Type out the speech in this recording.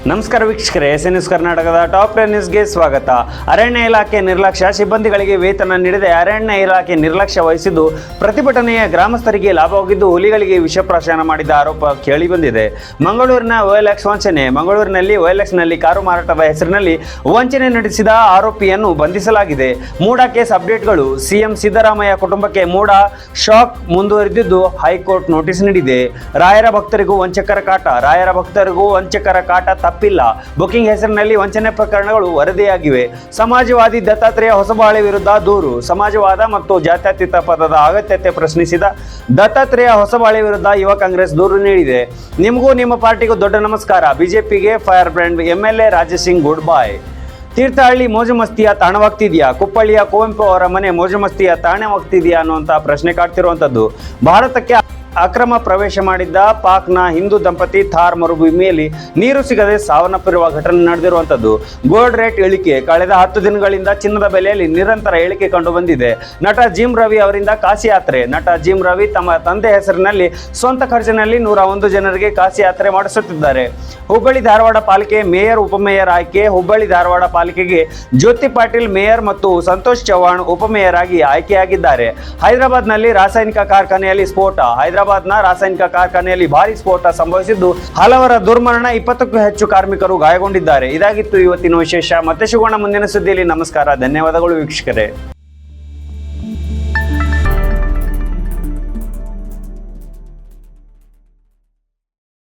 ನಮಸ್ಕಾರ ವೀಕ್ಷಕರೇ, ಎಸ್ ಕರ್ನಾಟಕದ ಟಾಪ್ 10 ನ್ಯೂಸ್ಗೆ ಸ್ವಾಗತ. ಅರಣ್ಯ ಇಲಾಖೆ ನಿರ್ಲಕ್ಷ್ಯ, ಸಿಬ್ಬಂದಿಗಳಿಗೆ ವೇತನ ನೀಡದೆ ಅರಣ್ಯ ಇಲಾಖೆ ನಿರ್ಲಕ್ಷ್ಯ ವಹಿಸಿದ್ದು ಪ್ರತಿಭಟನೆಯ ಗ್ರಾಮಸ್ಥರಿಗೆ ಲಾಭವಾಗಿದ್ದು ಹುಲಿಗಳಿಗೆ ವಿಷಪ್ರಾಶನ ಮಾಡಿದ ಆರೋಪ ಕೇಳಿಬಂದಿದೆ. ಮಂಗಳೂರಿನ OLX ವಂಚನೆ. ಮಂಗಳೂರಿನಲ್ಲಿ OLXನಲ್ಲಿ ಕಾರು ಮಾರಾಟದ ಹೆಸರಿನಲ್ಲಿ ವಂಚನೆ ನಡೆಸಿದ ಆರೋಪಿಯನ್ನು ಬಂಧಿಸಲಾಗಿದೆ. ಮೂಡ ಕೇಸ್ ಅಪ್ಡೇಟ್ಗಳು. ಸಿಎಂ ಸಿದ್ದರಾಮಯ್ಯ ಕುಟುಂಬಕ್ಕೆ ಮೂಡ ಶಾಕ್ ಮುಂದುವರೆದಿದ್ದು ಹೈಕೋರ್ಟ್ ನೋಟಿಸ್ ನೀಡಿದೆ. ರಾಯರ ಭಕ್ತರಿಗೂ ವಂಚಕರ ಕಾಟ. ರಾಯರ ಭಕ್ತರಿಗೂ ವಂಚಕರ ಕಾಟ ತಪ್ಪಿಲ್ಲ. ಬುಕಿಂಗ್ ಹೆಸರಿನಲ್ಲಿ ವಂಚನೆ ಪ್ರಕರಣಗಳು ವರದಿಯಾಗಿವೆ. ಸಮಾಜವಾದಿ ದತ್ತಾತ್ರೇಯ ಹೊಸಬಾಳೆ ವಿರುದ್ಧ ದೂರು. ಸಮಾಜವಾದ ಮತ್ತು ಜಾತ್ಯತೀತ ಪದದ ಅಗತ್ಯತೆ ಪ್ರಶ್ನಿಸಿದ ದತ್ತಾತ್ರೇಯ ಹೊಸಬಾಳೆ ವಿರುದ್ಧ ಯುವ ಕಾಂಗ್ರೆಸ್ ದೂರು ನೀಡಿದೆ. ನಿಮಗೂ ನಿಮ್ಮ ಪಾರ್ಟಿಗೂ ದೊಡ್ಡ ನಮಸ್ಕಾರ. ಬಿಜೆಪಿಗೆ ಫೈರ್ ಬ್ರ್ಯಾಂಡ್. MLA ರಾಜಸಿಂಗ್ ಗುಡ್ ಬಾಯ್. ತೀರ್ಥಹಳ್ಳಿ ಮೋಜು ಮಸ್ತಿಯ ತಾಣವಾಗ್ತಿದೆಯಾ? ಕುಪ್ಪಳ್ಳಿಯ ಕುವೆಂಪು ಅವರ ಮನೆ ಮೋಜು ಮಸ್ತಿಯ ತಾಣವಾಗ್ತಿದೆಯಾ ಅನ್ನುವಂಥ ಪ್ರಶ್ನೆ ಕಾಡ್ತಿರುವಂಥದ್ದು. ಭಾರತಕ್ಕೆ ಅಕ್ರಮ ಪ್ರವೇಶ ಮಾಡಿದ್ದ ಪಾಕ್ನ ಹಿಂದೂ ದಂಪತಿ ಥಾರ್ ಮರುಭೂಮಿಯಲ್ಲಿ ನೀರು ಸಿಗದೆ ಸಾವನ್ನಪ್ಪಿರುವ ಘಟನೆ ನಡೆದಿರುವಂಥದ್ದು. ಗೋಲ್ಡ್ ರೇಟ್ ಇಳಿಕೆ. ಕಳೆದ 10 ದಿನಗಳಿಂದ ಚಿನ್ನದ ಬೆಲೆಯಲ್ಲಿ ನಿರಂತರ ಇಳಿಕೆ ಕಂಡು ಬಂದಿದೆ. ನಟ ಜಿಮ್ ರವಿ ಅವರಿಂದ ಕಾಶಿ ಯಾತ್ರೆ. ನಟ ಜಿಮ್ ರವಿ ತಮ್ಮ ತಂದೆ ಹೆಸರಿನಲ್ಲಿ ಸ್ವಂತ ಖರ್ಚಿನಲ್ಲಿ 101 ಜನರಿಗೆ ಕಾಶಿ ಯಾತ್ರೆ ಮಾಡಿಸುತ್ತಿದ್ದಾರೆ. ಹುಬ್ಬಳ್ಳಿ ಧಾರವಾಡ ಪಾಲಿಕೆ ಮೇಯರ್ ಉಪಮೇಯರ್ ಆಯ್ಕೆ. ಹುಬ್ಬಳ್ಳಿ ಧಾರವಾಡ ಪಾಲಿಕೆಗೆ ಜ್ಯೋತಿ ಪಾಟೀಲ್ ಮೇಯರ್ ಮತ್ತು ಸಂತೋಷ್ ಚವ್ಹಾಣ್ ಉಪಮೇಯರ್ ಆಗಿ ಆಯ್ಕೆಯಾಗಿದ್ದಾರೆ. ಹೈದರಾಬಾದ್ನಲ್ಲಿ ರಾಸಾಯನಿಕ ಕಾರ್ಖಾನೆಯಲ್ಲಿ ಸ್ಫೋಟ. ಹೈದರಾಬಾದ್ನ ರಾಸಾಯನಿಕ ಕಾರ್ಖಾನೆಯಲ್ಲಿ ಭಾರಿ ಸ್ಫೋಟ ಸಂಭವಿಸಿದ್ದು ಹಲವರ ದುರ್ಮರಣ, 20ಕ್ಕೂ ಹೆಚ್ಚು ಕಾರ್ಮಿಕರು ಗಾಯಗೊಂಡಿದ್ದಾರೆ. ಇದಾಗಿತ್ತು ಇವತ್ತಿನ ವಿಶೇಷ. ಮತ್ತೆ ಸಿಗೋಣ ಮುಂದಿನ ಸುದ್ದಿಯಲ್ಲಿ. ನಮಸ್ಕಾರ, ಧನ್ಯವಾದಗಳು ವೀಕ್ಷಕರೇ.